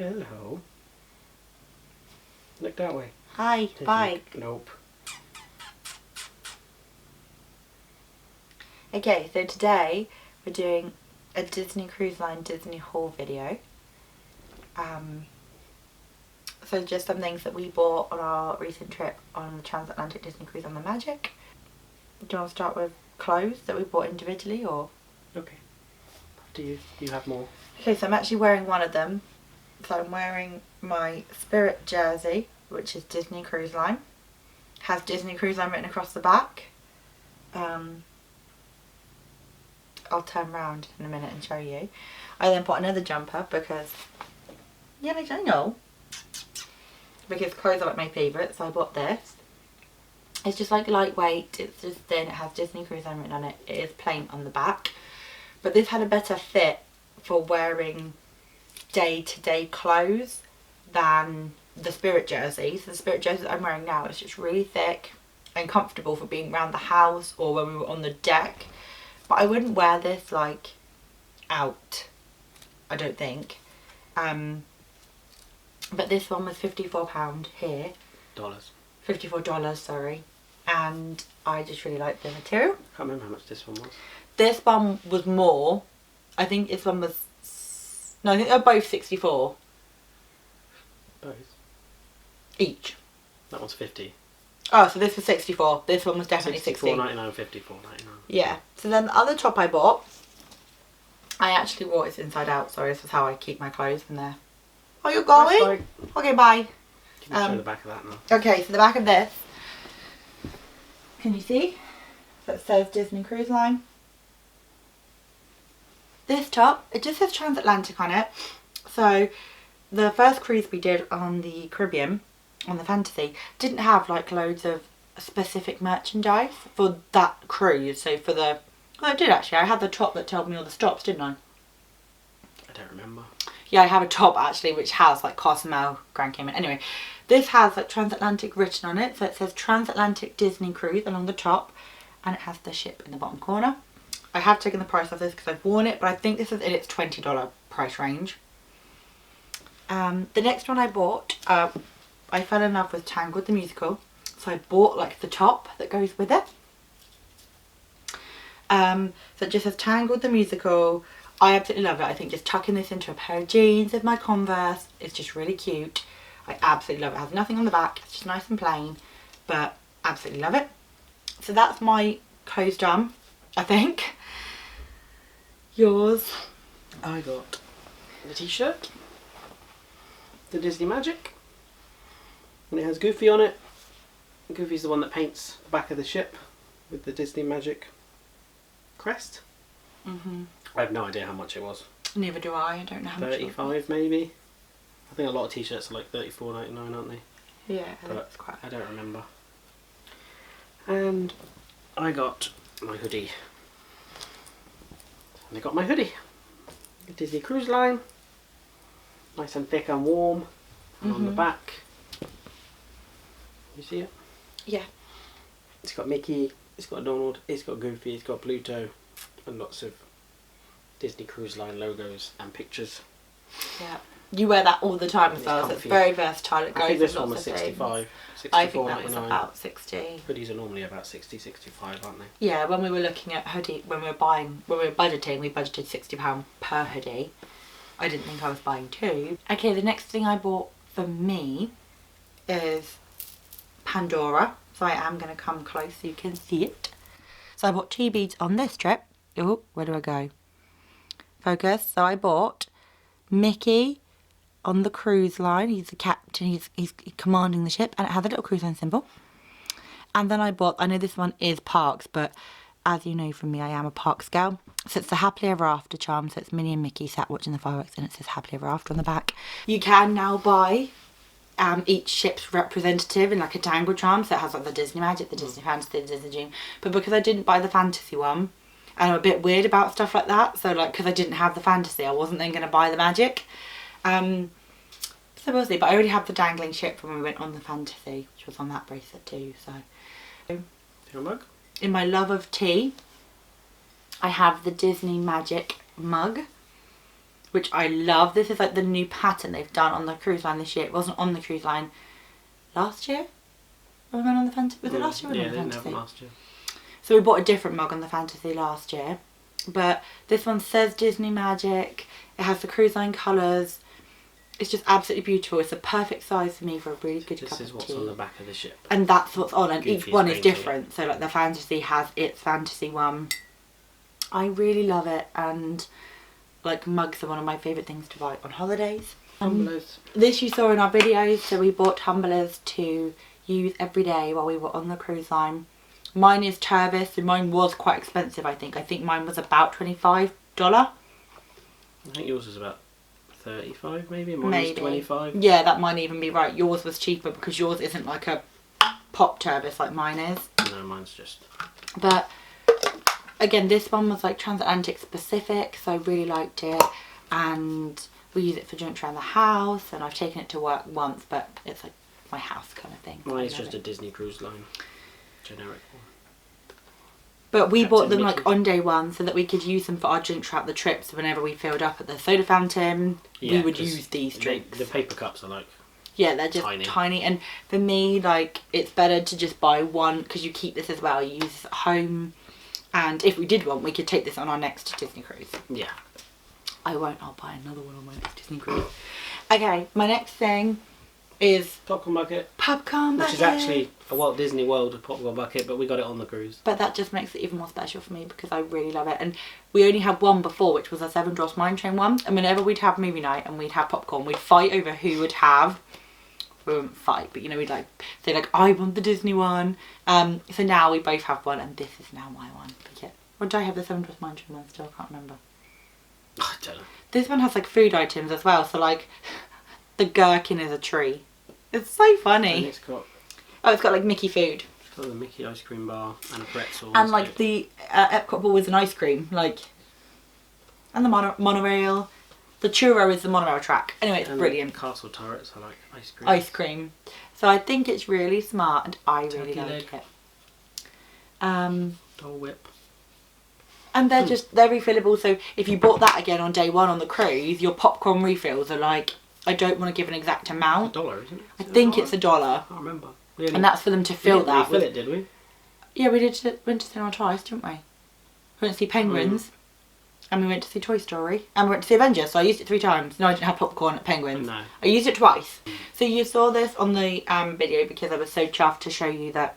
Hello. Look that way. Hi, bike. Nope. Okay, so today we're doing a Disney Cruise Line Disney haul video. So just some things that we bought on our recent trip on the Transatlantic Disney Cruise on the Magic. Do you want to start with clothes that we bought individually, or? Okay. After you. You have more. Okay, so I'm actually wearing one of them. So I'm wearing my Spirit jersey, which is Disney Cruise Line. Has Disney Cruise Line written across the back. I'll turn around in a minute and show you. I then bought another jumper because, yeah, I know. Because clothes are like my favourite, so I bought this. It's just like lightweight, it's just thin, it has Disney Cruise Line written on it. It is plain on the back. But this had a better fit for wearing day-to-day clothes than the Spirit jersey. So the Spirit jersey that I'm wearing now is just really thick and comfortable for being around the house or when we were on the deck. But I wouldn't wear this like out, I don't think. But this one was £54 here. $54, sorry. And I just really like the material. I can't remember how much this one was. This one was more. I think this one was... No, I think they're both 64. Both? Each. That one's 50. Oh, so this was 64. This one was definitely 60. $64.99, $54.99. Yeah. So then the other top I bought, I actually wore it inside out. Sorry, this is how I keep my clothes when they're... Oh, you're going? Right. Okay, bye. You can show the back of that now. Okay, so the back of this, can you see? So it says Disney Cruise Line. This top, it just says Transatlantic on it. So the first cruise we did on the Caribbean, on the Fantasy, didn't have like loads of specific merchandise for that cruise. So for the... Well, I did actually. I had the top that told me all the stops, didn't I? I don't remember. Yeah, I have a top actually which has like Cozumel, Grand Cayman. Anyway, this has like Transatlantic written on it. So it says Transatlantic Disney Cruise along the top, and it has the ship in the bottom corner. I have taken the price of this because I've worn it, but I think this is in its $20 price range. The next one I bought, I fell in love with Tangled the musical. So I bought like the top that goes with it. So it just says Tangled the musical. I absolutely love it. I think just tucking this into a pair of jeans with my Converse is just really cute. I absolutely love it. It has nothing on the back. It's just nice and plain, but absolutely love it. So that's my clothes done, I think. Yours? I got the t-shirt, the Disney Magic, and it has Goofy on it. Goofy's the one that paints the back of the ship with the Disney Magic crest. I have no idea how much it was. Neither do I. I don't know how much. 35 maybe. I think a lot of t-shirts are like $34.99, aren't they? Yeah, but that's quite. I don't remember. And I got my hoodie. And I got my hoodie. The Disney Cruise Line. Nice and thick and warm. And on the back, you see it? Yeah. It's got Mickey, it's got Donald, it's got Goofy, it's got Pluto, and lots of Disney Cruise Line logos and pictures. Yeah. You wear that all the time as well, so it's very versatile. It goes I think this with one lots was of 65. I think that was about 60. Hoodies are normally about 60, 65, aren't they? Yeah, when we were looking at hoodie, when we were budgeting, we budgeted £60 per hoodie. I didn't think I was buying two. Okay, the next thing I bought for me is Pandora. So I am going to come close so you can see it. So I bought 2 beads on this trip. Oh, where do I go? Focus. So I bought Mickey on the cruise line. He's the captain, he's commanding the ship, and it has a little cruise line symbol. And then I bought, I know this one is Parks, but as you know from me, I am a Parks gal. So it's the Happily Ever After charm. So it's Minnie and Mickey sat watching the fireworks, and it says Happily Ever After on the back. You can now buy each ship's representative in like a Tangled charm. So it has like the Disney Magic, the Disney Fantasy, the Disney Dream. But because I didn't buy the Fantasy one, and I'm a bit weird about stuff like that, so like because I didn't have the Fantasy, I wasn't then going to buy the Magic. So we'll see, but I already have the dangling ship from when we went on the Fantasy, which was on that bracelet too. So Your mug? in my love of tea, I have the Disney Magic mug, which I love. This is like the new pattern they've done on the cruise line this year. It wasn't on the cruise line last year. When we went on the Fantasy? Was it last year? Yeah, On the they didn't have Fantasy? them last year. So we bought a different mug on the Fantasy last year. But this one says Disney Magic. It has the cruise line colours. It's just absolutely beautiful. It's a perfect size for me for a really good cup of tea. This is what's on the back of the ship. And that's what's on, and each Goofy's one is painting different. So like the Fantasy has its Fantasy one. I really love it, and like mugs are one of my favourite things to buy on holidays. Tumblers. This you saw in our videos, so we bought tumblers to use every day while we were on the cruise line. Mine is Tervis, so mine was quite expensive, I think. I think mine was about $25. I think yours was about 35 maybe, and mine was 25. Yeah, that might even be right. Yours was cheaper because yours isn't like a pop Tervis like mine is. No, mine's just... But again, this one was like transatlantic specific, so I really liked it. And we use it for drinks around the house, and I've taken it to work once, but it's like my house kind of thing. Mine's just a Disney Cruise Line. Generic one. But we Captain bought them Mickey. like on day one so that we could use them for our drinks throughout the trip. So whenever we filled up at the soda fountain, we would 'cause use these drinks. The paper cups are like... Yeah, they're just tiny. And for me, like, it's better to just buy one because you keep this as well. You use this at home. And if we did one, we could take this on our next Disney cruise. Yeah. I won't. I'll buy another one on my next Disney cruise. Okay, my next thing is Popcorn bucket. popcorn bucket. Which is actually a Walt Disney World popcorn bucket, but we got it on the cruise. But that just makes it even more special for me because I really love it. And we only had one before, which was a Seven Dwarfs Mine Train one. And whenever we'd have movie night and we'd have popcorn, we'd fight over who would have... We wouldn't fight, but you know, we'd like say like, I want the Disney one. So now we both have one, and this is now my one. But yeah, or do I have the Seven Dwarfs Mine Train one still? I can't remember. I don't know. This one has like food items as well. So like, the gherkin is a tree. It's so funny. And it's got like Mickey food. the Mickey ice cream bar and a pretzel. And like the Epcot ball with an ice cream, like, and the monorail. The churro is the monorail track. Anyway, it's brilliant. Castle turrets are like ice cream. Ice cream. So I think it's really smart, and I really Turkey like leg. it. Dole Whip. And they're refillable. So if you bought that again on day one on the cruise, your popcorn refills are like, I don't want to give an exact amount. $1, isn't it? I think it's $1. I can't remember. And that's for them to fill that. Fill it, did we? Yeah, we went to cinema twice, didn't we? We went to see Penguins. And we went to see Toy Story. And we went to see Avengers, so I used it 3 times. No, I didn't have popcorn at Penguins. No. I used it twice. So you saw this on the video because I was so chuffed to show you that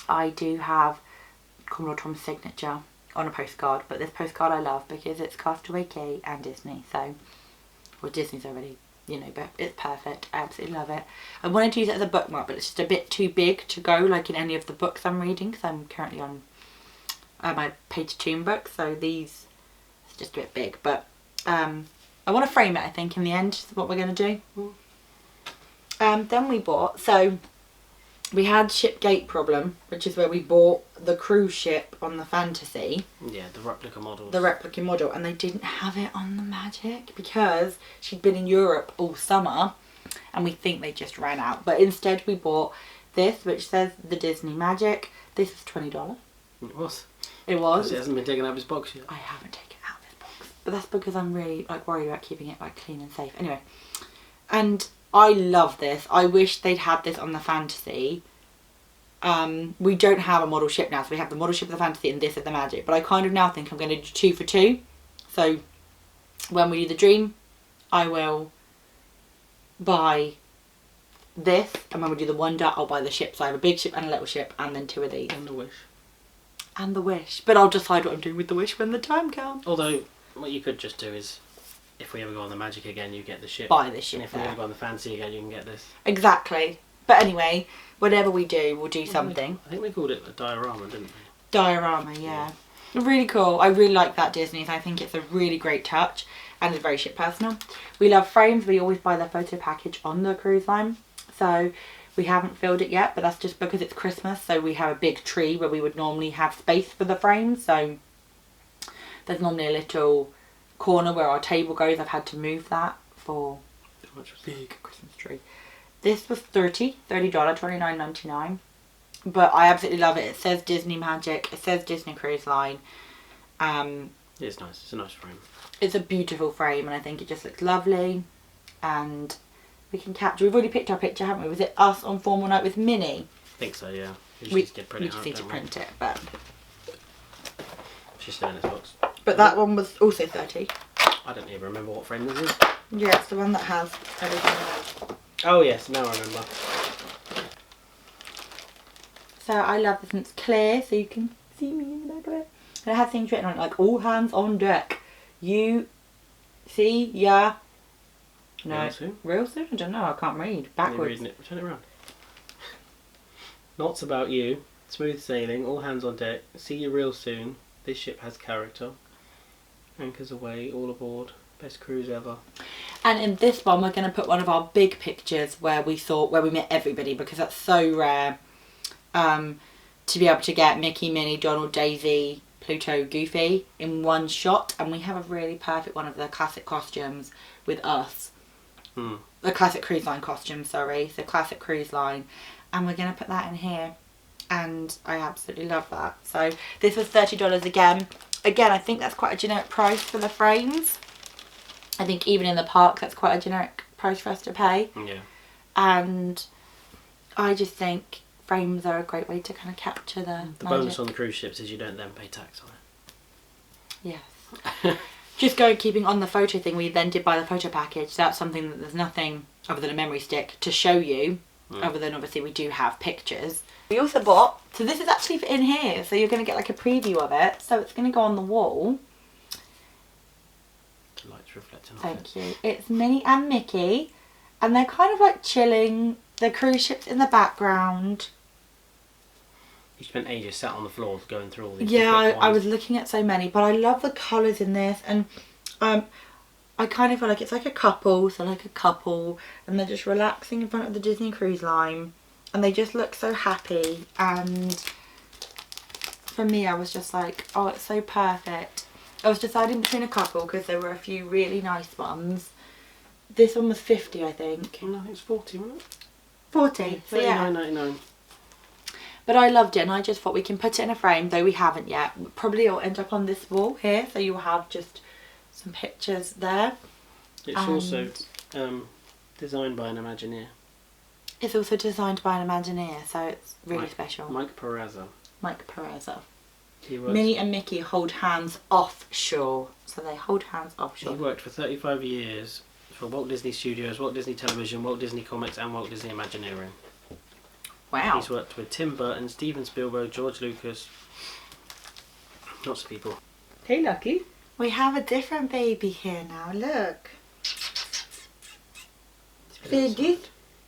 I do have Commodore Tom's signature on a postcard. But this postcard I love because it's Castaway Cay and Disney. So, well, Disney's already, you know, but it's perfect. I absolutely love it. I wanted to use it as a bookmark, but it's just a bit too big to go like in any of the books I'm reading. Because I'm currently on my page 2 book. So these... just a bit big, but I want to frame it, I think, in the end, is what we're going to do. Then we bought, so we had Shipgate problem, which is where we bought the cruise ship on the Fantasy. Yeah, the replica models. The replica model, and they didn't have it on the Magic because she'd been in Europe all summer, and we think they just ran out. But instead we bought this, which says the Disney Magic. This was $20. It was. It was. It hasn't been taken out of his box yet. I haven't taken it out of this box. But that's because I'm really like worried about keeping it like clean and safe. Anyway. And I love this. I wish they'd had this on the Fantasy. We don't have a model ship now, so we have the model ship of the Fantasy and this is the Magic. But I kind of now think I'm going to do 2 for 2. So when we do the Dream, I will buy this, and when we do the Wonder, I'll buy the ship. So I have a big ship and a little ship, and then 2 of these. And the Wish. And the Wish. But I'll decide what I'm doing with the Wish when the time comes. Although, what you could just do is, if we ever go on the Magic again, you get the ship. Buy the ship And if we there. ever go on the Fancy again, you can get this. Exactly. But anyway, whatever we do, we'll do something. I think they called it a diorama, didn't they? Diorama, yeah. Really cool. I really like that Disney's. I think it's a really great touch and it's very ship personal. We love frames. We always buy the photo package on the cruise line. So we haven't filled it yet, but that's just because it's Christmas. So we have a big tree where we would normally have space for the frames. So there's normally a little corner where our table goes. I've had to move that for How much was a big Christmas tree. This was $30, $29.99. But I absolutely love it. It says Disney Magic. It says Disney Cruise Line. It's nice. It's a nice frame. It's a beautiful frame, and I think it just looks lovely. And we can capture. We've already picked our picture, haven't we? Was it us on formal night with Minnie? I think so, yeah. We just need to print it out, need to don't we? print it, but She's still in this box. that one was also 30. I don't even remember what frame this is. Yeah, it's the one that has everything in it. Oh yes, now I remember. So I love this, and it's clear, so you can see me in the back of it. And it has things written on it, like all hands on deck. You see, yeah. No, Real soon? real soon. I don't know. I can't read You're backwards. reading it. Turn it around. Knots about you. Smooth sailing. All hands on deck. See you real soon. This ship has character. Anchors away. All aboard. Best cruise ever. And in this one, we're going to put one of our big pictures where we met everybody, because that's so rare to be able to get Mickey, Minnie, Donald, Daisy, Pluto, Goofy in one shot. And we have a really perfect one of the classic costumes with us. The classic cruise line costume, sorry. So classic cruise line. And we're going to put that in here. And I absolutely love that. So this was $30 again. Again, I think that's quite a generic price for the frames. I think even in the park, that's quite a generic price for us to pay. Yeah. And I just think frames are a great way to kind of capture the magic. Bonus on the cruise ships is you don't then pay tax on it. Yes. Just keeping on the photo thing, we then did buy the photo package. That's something that there's nothing other than a memory stick to show you, other than obviously we do have pictures. We also bought, so this is actually in here, so you're going to get like a preview of it. So it's going to go on the wall. The lights reflecting off Thank you. It's Minnie and Mickey, and they're kind of like chilling. The cruise ship's in the background. You spent ages sat on the floor going through all these. Yeah, different I ones. was looking at so many, but I love the colours in this, and I kind of feel like it's like a couple, and they're just relaxing in front of the Disney Cruise Line, and they just look so happy. And for me, I was just like, oh, it's so perfect. I was deciding between a couple because there were a few really nice ones. This one was 50, I think. I think it's 40, wasn't it? 40. So yeah. $39.99. But I loved it, and I just thought we can put it in a frame, though we haven't yet. Probably it'll end up on this wall here, so you'll have just some pictures there. It's also designed by an Imagineer. It's also designed by an Imagineer, so it's really Mike- special. Mike Perezza. Mike Perezza. He worked, Minnie and Mickey hold hands offshore. So they hold hands he offshore. worked for 35 years for Walt Disney Studios, Walt Disney Television, Walt Disney Comics and Walt Disney Imagineering. Wow. He's worked with Tim Burton, Steven Spielberg, George Lucas. Lots of people. Hey, Lucky. We have a different baby here now, look. So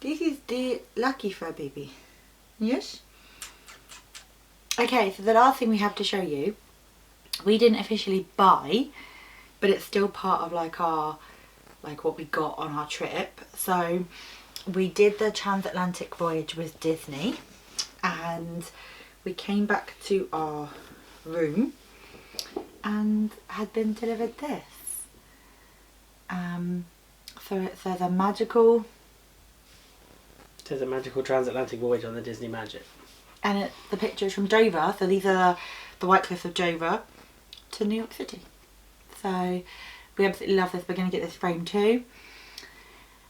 this is the lucky fur baby. Yes? Okay, so the last thing we have to show you, we didn't officially buy, but it's still part of like our, like what we got on our trip. So we did the transatlantic voyage with Disney, and we came back to our room and had been delivered this. So it says a magical, It says a magical transatlantic voyage on the Disney Magic. and the pictures from Dover. So these are the White Cliffs of Dover to New York City. So we absolutely love this. We're going to get this frame too,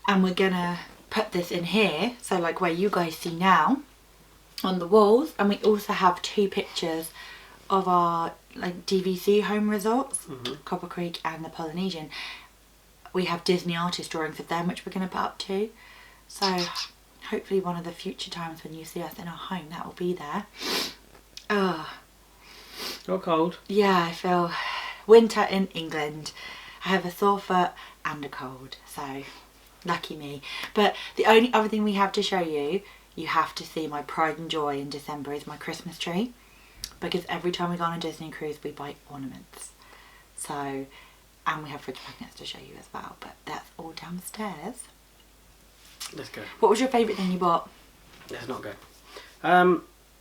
and we're going to put this in here, so like where you guys see now on the walls. And we also have two pictures of our like DVC home resorts, Copper Creek and the Polynesian. We have Disney artist drawings of them, which we're going to put up too. So hopefully one of the future times when you see us in our home, that will be there. Oh Got cold. yeah, I feel winter in England. I have a sore foot and a cold, so lucky me. But the only other thing we have to show you, you have to see my pride and joy in December, is my Christmas tree. Because every time we go on a Disney cruise, we buy ornaments. So, and we have fridge magnets to show you as well, but that's all downstairs. Let's go. What was your favourite thing you bought? Let's not go.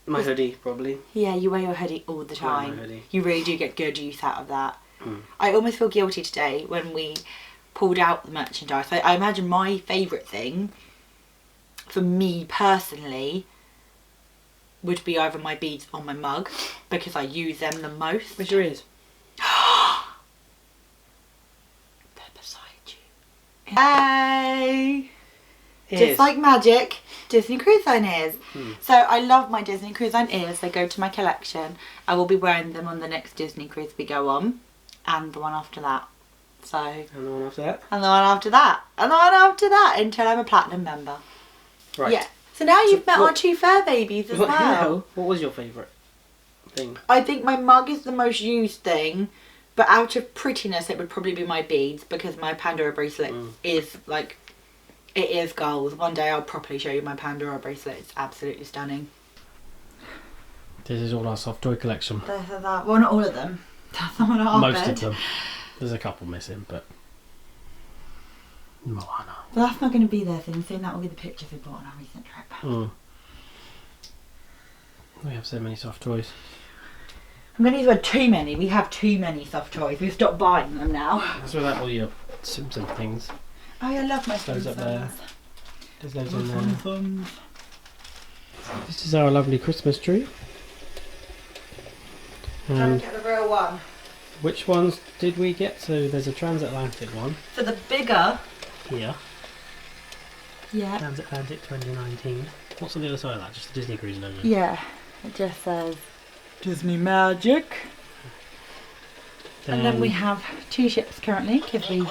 My hoodie, probably. Yeah, you wear your hoodie all the I wear my time. hoodie. You really do get good use out of that. I almost feel guilty today when we pulled out the merchandise. I imagine my favourite thing, for me personally, would be either my beads or my mug, because I use them the most. Where's your ears? Hey! Ears. Just like magic, Disney Cruise Line ears. So I love my Disney Cruise Line ears. They go to my collection. I will be wearing them on the next Disney cruise we go on, and the one after that. So. And the one after that. And the one after that. And the one after that until I'm a platinum member. Right. Yeah. So now you've met our what- 2 fur babies as well. Now, what was your favourite thing? I think my mug is the most used thing, but out of prettiness it would probably be my beads, because my Pandora bracelet is like, it is goals. One day I'll properly show you my Pandora bracelet. It's absolutely stunning. This is all our soft toy collection. There's that. Well, not all of them. That's the one at our Most bed. of them. There's a couple missing, but Moana. But that's not going to be there soon. Soon that will be the pictures we bought on our recent trip. We have so many soft toys. I'm going to use the word too many. We have too many soft toys. We've stopped buying them now. That's without all your Simpson things. Oh, I love my Those up Simpsons. there. There's loads in there. Simpsons. This is our lovely Christmas tree. Trying And to get the real one. which ones did we get? So there's a transatlantic one For the bigger. here. Yeah. Transatlantic 2019. What's on the other side of that? Just the Disney Cruise logo. Yeah. It just says Disney Magic. And then we have 2 ships currently, because we...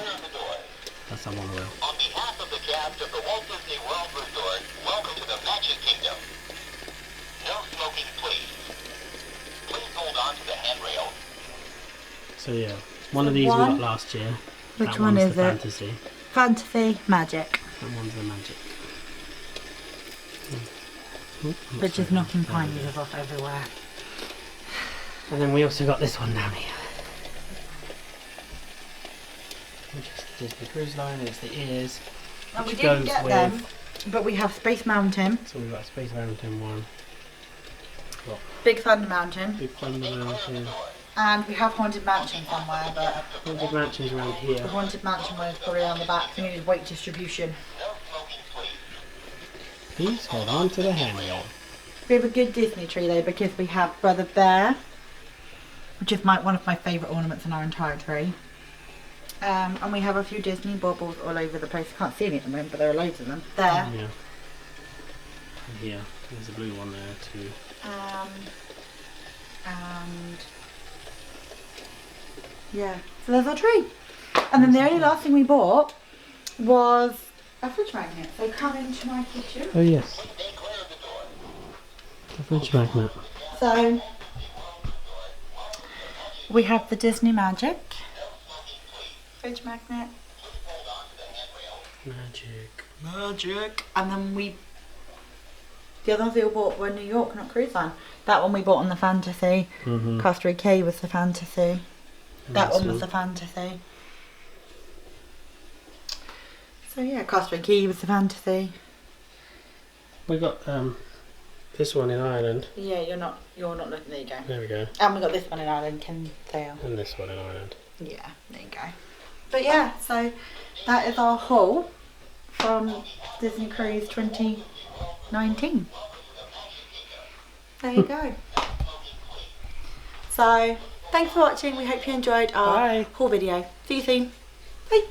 That's that one wheel. On behalf of the cast of the Walt Disney World Resort, welcome to the Magic Kingdom. No smoking, please. Please hold on to the handrail. So yeah, one of these we got last year. Which That one one's is the it? Fantasy. Fantasy Magic. That one's the Magic. But just knocking pine needles off everywhere. And then we also got this one down here. Which is the Disney Cruise Line, it's the ears. And we which didn't goes get with- them, but we have Space Mountain, So we've got Space Mountain one, Big Thunder Mountain, Big Thunder Mountain, and we have Haunted Mansion somewhere, but Haunted Mansions around the here. Haunted Mansion one is probably on the back, so we need weight distribution. No smoking, please. Please hold on to the handrail. We have a good Disney tree though, because we have Brother Bear, which is one of my favourite ornaments in our entire tree. And we have a few Disney baubles all over the place. I can't see any at the moment, but there are loads of them. There. Yeah. And here, there's a blue one there too. And yeah, so there's our tree. And then the only last thing we bought was a fridge magnet. So come into my kitchen. Oh yes, Stay clear of the door. the fridge magnet. So we have the Disney Magic fridge magnet. Magic. And then the other ones we all bought were New York, not Cruise Line. That one we bought on the Fantasy. Mm-hmm. Castle Key was the Fantasy. That one was the Fantasy. So yeah, Castle Key was the Fantasy. We got this one in Ireland. Yeah, you're not looking. There you go. There we go. And we got this one in Ireland, Kinsale. And this one in Ireland. Yeah, there you go. But yeah, so that is our haul from Disney Cruise 2019. There you go. So, thanks for watching. We hope you enjoyed our Bye. haul video. See you soon. Bye.